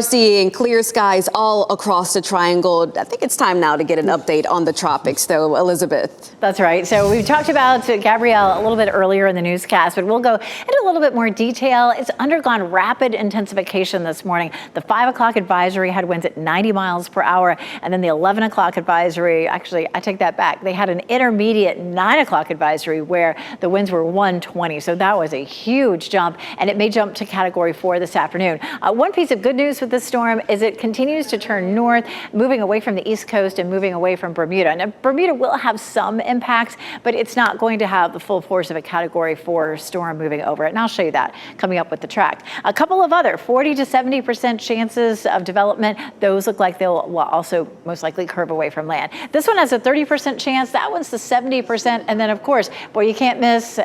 seeing clear skies all across the triangle. I think it's time now to get an update on the tropics, though, Elizabeth. That's right. So we talked about Gabrielle a little bit earlier in the newscast, but we'll go into a little bit more detail. It's undergone rapid intensification this morning. The 5 o'clock advisory had winds at 90 miles per hour, and then the 11 o'clock advisory, actually, I take that back. They had an intermediate 9 o'clock advisory where the winds were 120. So that was a huge jump, and it may jump to Category 4 this afternoon. One piece of good news with this storm is it continues to turn north, moving away from the East Coast and moving away from Bermuda. Now, Bermuda will have some impacts, but it's not going to have the full force of a Category 4 storm moving over it. And I'll show you that coming up with the track. A couple of other 40 to 70% chances of development. Those look like they'll also most likely curve away from land. This one has a 30% chance. That one's the 70%. And then, of course, boy, you can't miss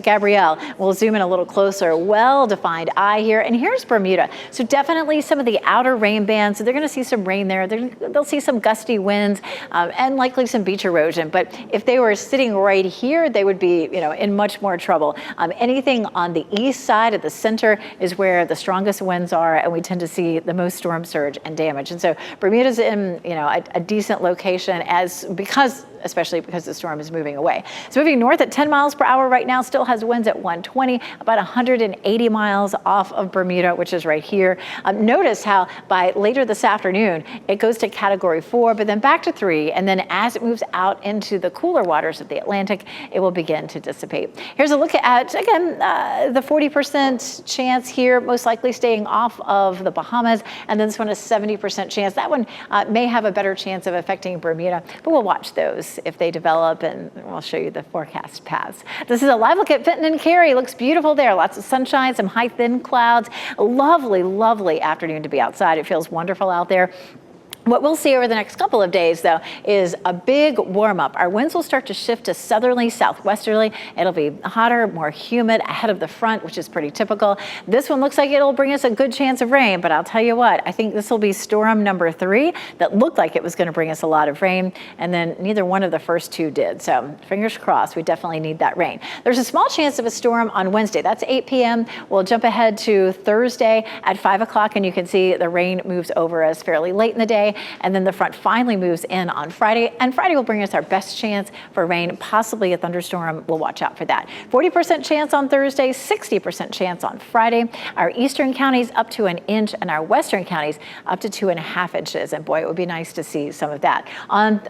Gabrielle. We'll zoom in a little closer. Well-defined eye here. And here's Bermuda. So definitely some of the outer rain bands. So they're going to see some rain there. They'll see some gusty winds and likely some beach erosion. But if they were sitting right here, they would be, in much more trouble. Anything on the east side of the center is where the strongest winds are, and we tend to see the most storm surge and damage. And so Bermuda's in, a decent location especially because the storm is moving away. It's moving north at 10 miles per hour right now, still has winds at 120, about 180 miles off of Bermuda, which is right here. Notice how by later this afternoon, it goes to Category 4, but then back to 3, and then as it moves out into the cooler waters of the Atlantic, it will begin to dissipate. Here's a look at, again, the 40% chance here, most likely staying off of the Bahamas, and then this one is 70% chance. That one may have a better chance of affecting Bermuda, but we'll watch those if they develop, and we'll show you the forecast paths. This is a live look at Fenton and Cary. Looks beautiful there. Lots of sunshine, some high thin clouds. A lovely, lovely afternoon to be outside. It feels wonderful out there. What we'll see over the next couple of days, though, is a big warm up. Our winds will start to shift to southerly, southwesterly. It'll be hotter, more humid ahead of the front, which is pretty typical. This one looks like it'll bring us a good chance of rain, but I'll tell you what, I think this will be storm number 3 that looked like it was going to bring us a lot of rain, and then neither one of the first two did. So fingers crossed, we definitely need that rain. There's a small chance of a storm on Wednesday. That's 8 p.m. We'll jump ahead to Thursday at 5 o'clock, and you can see the rain moves over us fairly late in the day. And then the front finally moves in on Friday, and Friday will bring us our best chance for rain, possibly a thunderstorm. We'll watch out for that. 40% chance on Thursday, 60% chance on Friday. Our eastern counties up to 1 inch, and our western counties up to 2.5 inches. And boy, it would be nice to see some of that. On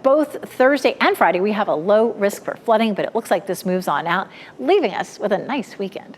both Thursday and Friday, we have a low risk for flooding, but it looks like this moves on out, leaving us with a nice weekend.